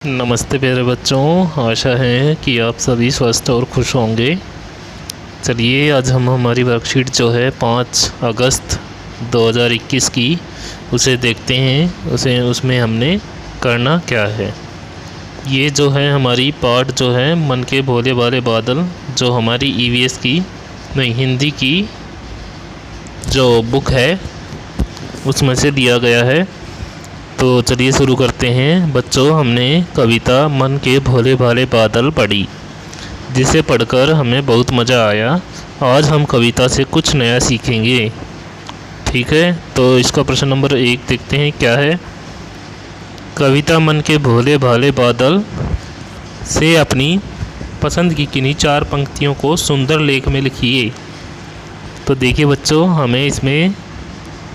नमस्ते प्यारे बच्चों, आशा है कि आप सभी स्वस्थ और खुश होंगे। चलिए आज हम हमारी वर्कशीट जो है 5 अगस्त 2021 की उसे देखते हैं। उसमें हमने करना क्या है। ये जो है हमारी पार्ट जो है मन के भोले भाले बादल, जो हमारी ईवीएस की नहीं हिंदी की जो बुक है उसमें से दिया गया है। तो चलिए शुरू करते हैं। बच्चों, हमने कविता मन के भोले भाले बादल पढ़ी, जिसे पढ़कर हमें बहुत मज़ा आया। आज हम कविता से कुछ नया सीखेंगे, ठीक है। तो इसका प्रश्न नंबर 1 देखते हैं क्या है। कविता मन के भोले भाले बादल से अपनी पसंद की किन्हीं 4 पंक्तियों को सुंदर लेख में लिखिए। तो देखिए बच्चों, हमें इसमें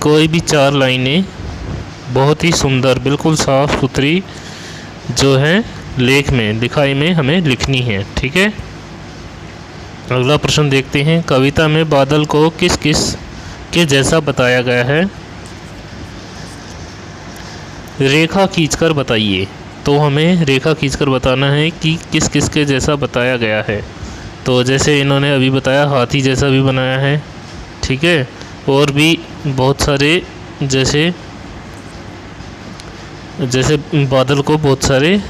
कोई भी 4 लाइनें बहुत ही सुंदर, बिल्कुल साफ़ सुथरी जो है लेख में लिखाई में हमें लिखनी है, ठीक है। अगला प्रश्न देखते हैं। कविता में बादल को किस किस के जैसा बताया गया है, रेखा खींचकर बताइए। तो हमें रेखा खींचकर बताना है कि किस किस के जैसा बताया गया है। तो जैसे इन्होंने अभी बताया, हाथी जैसा भी बनाया है, ठीक है। और भी बहुत सारे जैसे बादल को बहुत सारे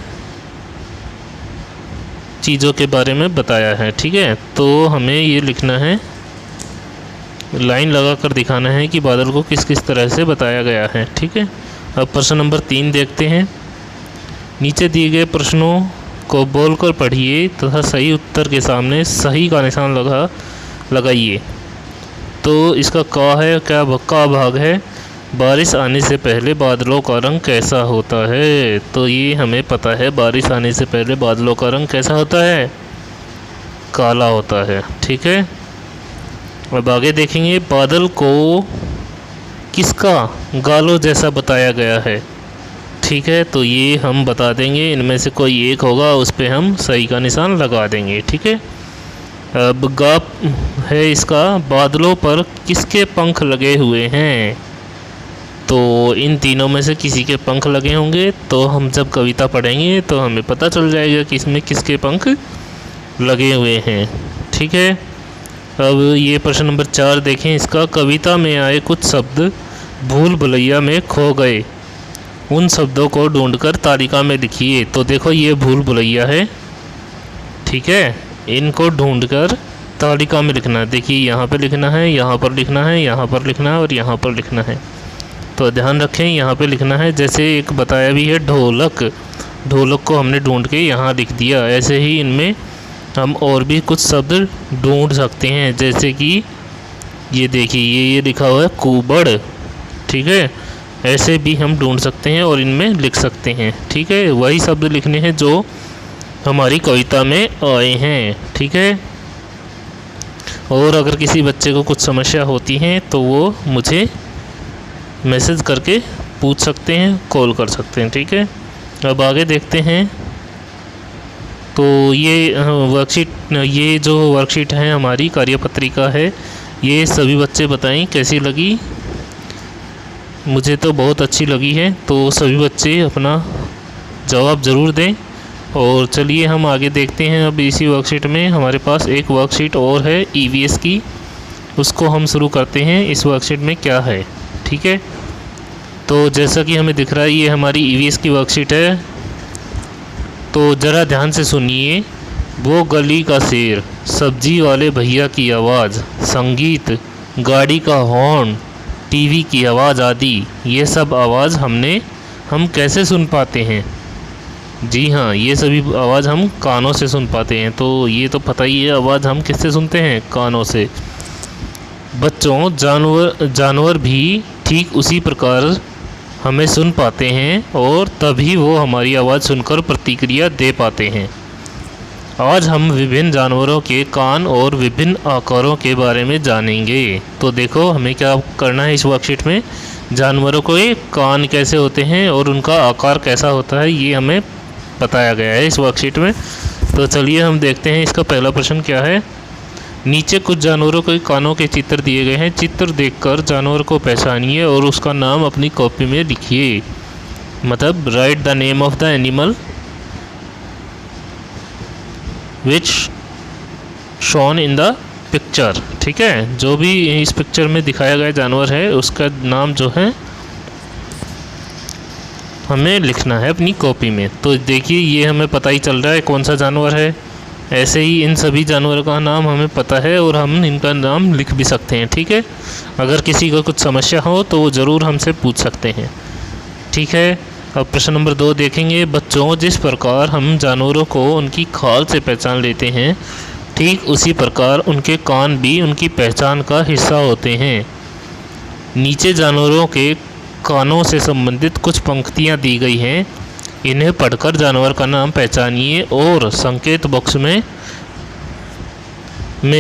चीज़ों के बारे में बताया है, ठीक है। तो हमें ये लिखना है, लाइन लगा कर दिखाना है कि बादल को किस किस तरह से बताया गया है, ठीक है। अब प्रश्न नंबर 3 देखते हैं। नीचे दिए गए प्रश्नों को बोलकर पढ़िए तथा सही उत्तर के सामने सही का निशान लगाइए। तो इसका का भाग है, बारिश आने से पहले बादलों का रंग कैसा होता है। तो ये हमें पता है, बारिश आने से पहले बादलों का रंग कैसा होता है, काला होता है, ठीक है। अब आगे देखेंगे, बादल को किसका गालों जैसा बताया गया है, ठीक है। तो ये हम बता देंगे, इनमें से कोई एक होगा, उस पर हम सही का निशान लगा देंगे, ठीक है। अब गा है इसका, बादलों पर किसके पंख लगे हुए हैं। तो इन तीनों में से किसी के पंख लगे होंगे। तो हम जब कविता पढ़ेंगे तो हमें पता चल जाएगा कि इसमें किसके पंख लगे हुए हैं, ठीक है। अब ये प्रश्न नंबर 4 देखें। इसका, कविता में आए कुछ शब्द भूल भुलैया में खो गए, उन शब्दों को ढूंढकर तालिका में लिखिए। तो देखो, ये भूल भुलैया है, ठीक है। इनको ढूंढकर तालिका में लिखना है। देखिए, यहाँ पे लिखना है, यहाँ पर लिखना है, यहाँ पर लिखना है और यहाँ पर लिखना है। तो ध्यान रखें, यहाँ पे लिखना है। जैसे एक बताया भी है ढोलक, ढोलक को हमने ढूंढ के यहाँ लिख दिया। ऐसे ही इनमें हम और भी कुछ शब्द ढूंढ सकते हैं, जैसे कि ये देखिए, ये लिखा हुआ है कुबड़, ठीक है। ऐसे भी हम ढूंढ सकते हैं और इनमें लिख सकते हैं, ठीक है। वही शब्द लिखने हैं जो हमारी कविता में आए हैं, ठीक है। और अगर किसी बच्चे को कुछ समस्या होती है तो वो मुझे मैसेज करके पूछ सकते हैं, कॉल कर सकते हैं, ठीक है। अब आगे देखते हैं। तो ये जो वर्कशीट है हमारी कार्यपत्रिका है, ये सभी बच्चे बताएं कैसी लगी। मुझे तो बहुत अच्छी लगी है। तो सभी बच्चे अपना जवाब ज़रूर दें। और चलिए हम आगे देखते हैं। अब इसी वर्कशीट में हमारे पास एक वर्कशीट और है ईवीएस की, उसको हम शुरू करते हैं। इस वर्कशीट में क्या है, ठीक है। तो जैसा कि हमें दिख रहा है, ये हमारी ईवीएस की वर्कशीट है। तो ज़रा ध्यान से सुनिए। वो गली का शेर, सब्जी वाले भैया की आवाज़, संगीत, गाड़ी का हॉर्न, टीवी की आवाज़ आदि, ये सब आवाज़ हम कैसे सुन पाते हैं। जी हाँ, ये सभी आवाज़ हम कानों से सुन पाते हैं। तो ये तो पता ही है, आवाज़ हम किससे सुनते हैं, कानों से। बच्चों, जानवर भी ठीक उसी प्रकार हमें सुन पाते हैं और तभी वो हमारी आवाज़ सुनकर प्रतिक्रिया दे पाते हैं। आज हम विभिन्न जानवरों के कान और विभिन्न आकारों के बारे में जानेंगे। तो देखो, हमें क्या करना है इस वर्कशीट में, जानवरों के कान कैसे होते हैं और उनका आकार कैसा होता है, ये हमें बताया गया है इस वर्कशीट में। तो चलिए हम देखते हैं इसका पहला प्रश्न क्या है। नीचे कुछ जानवरों के कानों के चित्र दिए गए हैं। चित्र देखकर जानवर को पहचानिए और उसका नाम अपनी कॉपी में लिखिए। मतलब right the name of the animal which shown in the picture. ठीक है, जो भी इस पिक्चर में दिखाया गया जानवर है उसका नाम जो है हमें लिखना है अपनी कॉपी में। तो देखिए ये हमें पता ही चल रहा है कौन सा जानवर है। ऐसे ही इन सभी जानवरों का नाम हमें पता है और हम इनका नाम लिख भी सकते हैं। ठीक है, अगर किसी को कुछ समस्या हो तो वो ज़रूर हमसे पूछ सकते हैं। ठीक है, अब प्रश्न नंबर 2 देखेंगे। बच्चों, जिस प्रकार हम जानवरों को उनकी खाल से पहचान लेते हैं, ठीक उसी प्रकार उनके कान भी उनकी पहचान का हिस्सा होते हैं। नीचे जानवरों के कानों से संबंधित कुछ पंक्तियाँ दी गई हैं, इन्हें पढ़कर जानवर का नाम पहचानिए और संकेत बॉक्स में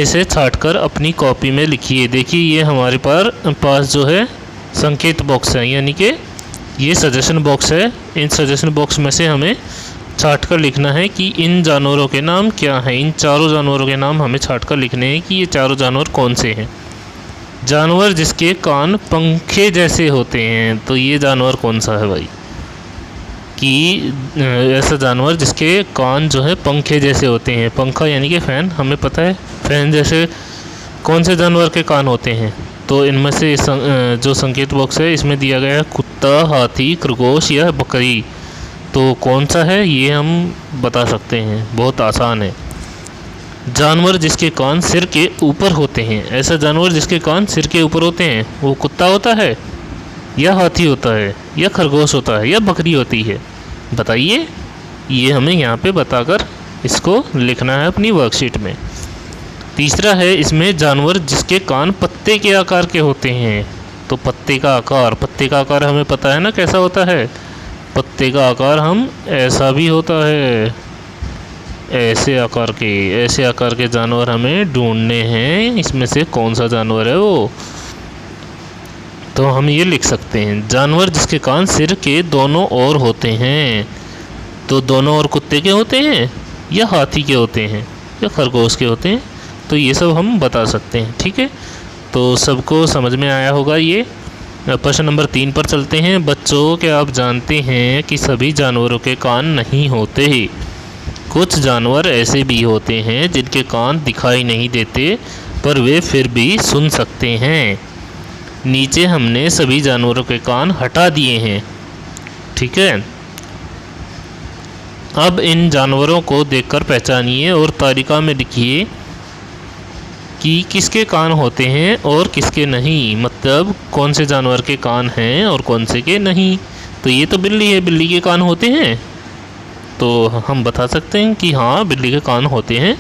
से छांटकर अपनी कॉपी में लिखिए। देखिए ये हमारे पास जो है संकेत बॉक्स है, यानी कि ये सजेशन बॉक्स है। इन सजेशन बॉक्स में से हमें छांट कर लिखना है कि इन जानवरों के नाम क्या हैं। इन चारों जानवरों के नाम हमें छांट कर लिखने हैं कि ये चारों जानवर कौन से हैं। जानवर जिसके कान पंखे जैसे होते हैं, तो ये जानवर कौन सा है भाई? कि ऐसा जानवर जिसके कान जो है पंखे जैसे होते हैं। पंखा यानी कि फ़ैन, हमें पता है फ़ैन जैसे कौन से जानवर के कान होते हैं। तो इनमें से जो संकेत बॉक्स है इसमें दिया गया है कुत्ता, हाथी, खरगोश या बकरी। तो कौन सा है ये हम बता सकते हैं, बहुत आसान है। जानवर जिसके कान सिर के ऊपर होते हैं। ऐसा जानवर जिसके कान सिर के ऊपर होते हैं वो कुत्ता होता है या हाथी होता है या खरगोश होता है या बकरी होती है? बताइए, ये हमें यहाँ पे बताकर इसको लिखना है अपनी वर्कशीट में। तीसरा है इसमें जानवर जिसके कान पत्ते के आकार के होते हैं। तो पत्ते का आकार हमें पता है ना कैसा होता है। पत्ते का आकार हम ऐसा भी होता है, ऐसे आकार के जानवर हमें ढूंढने हैं। इसमें से कौन सा जानवर है वो? तो हम ये लिख सकते हैं जानवर जिसके कान सिर के दोनों ओर होते हैं। तो दोनों ओर कुत्ते के होते हैं या हाथी के होते हैं या खरगोश के होते हैं? तो ये सब हम बता सकते हैं। ठीक है, तो सबको समझ में आया होगा ये। प्रश्न नंबर 3 पर चलते हैं। बच्चों, क्या आप जानते हैं कि सभी जानवरों के कान नहीं होते? कुछ जानवर ऐसे भी होते हैं जिनके कान दिखाई नहीं देते पर वे फिर भी सुन सकते हैं। नीचे हमने सभी जानवरों के कान हटा दिए हैं। ठीक है, अब इन जानवरों को देखकर पहचानिए और तालिका में लिखिए कि किसके कान होते हैं और किसके नहीं। मतलब कौन से जानवर के कान हैं और कौन से के नहीं। तो ये तो बिल्ली है, बिल्ली के कान होते हैं, तो हम बता सकते हैं कि हाँ बिल्ली के कान होते हैं,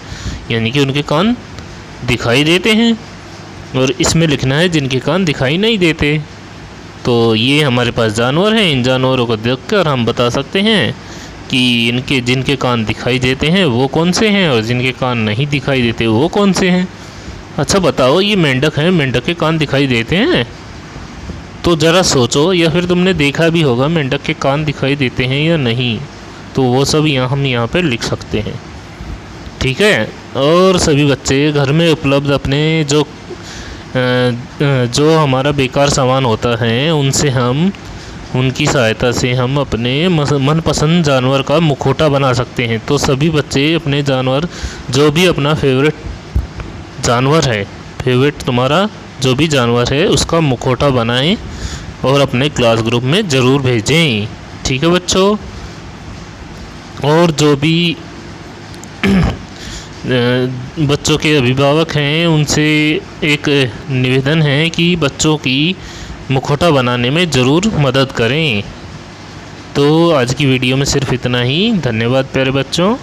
यानी कि उनके कान दिखाई देते हैं। और इसमें लिखना है जिनके कान दिखाई नहीं देते। तो ये हमारे पास जानवर हैं, इन जानवरों को देखकर हम बता सकते हैं कि जिनके कान दिखाई देते हैं वो कौन से हैं और जिनके कान नहीं दिखाई देते वो कौन से हैं। अच्छा बताओ, ये मेंढक है, मेंढक के कान दिखाई देते हैं? तो ज़रा सोचो, या फिर तुमने देखा भी होगा मेंढक के कान दिखाई देते हैं या नहीं। तो वो सब हम यहाँ पे लिख सकते हैं। ठीक है, और सभी बच्चे घर में उपलब्ध अपने जो हमारा बेकार सामान होता है उनकी सहायता से हम अपने मनपसंद जानवर का मुखौटा बना सकते हैं। तो सभी बच्चे अपने जानवर, जो भी अपना फेवरेट जानवर है, फेवरेट तुम्हारा जो भी जानवर है उसका मुखौटा बनाएं और अपने क्लास ग्रुप में ज़रूर भेजें। ठीक है बच्चों, और जो भी बच्चों के अभिभावक हैं उनसे एक निवेदन है कि बच्चों की मुखौटा बनाने में ज़रूर मदद करें। तो आज की वीडियो में सिर्फ इतना ही। धन्यवाद प्यारे बच्चों।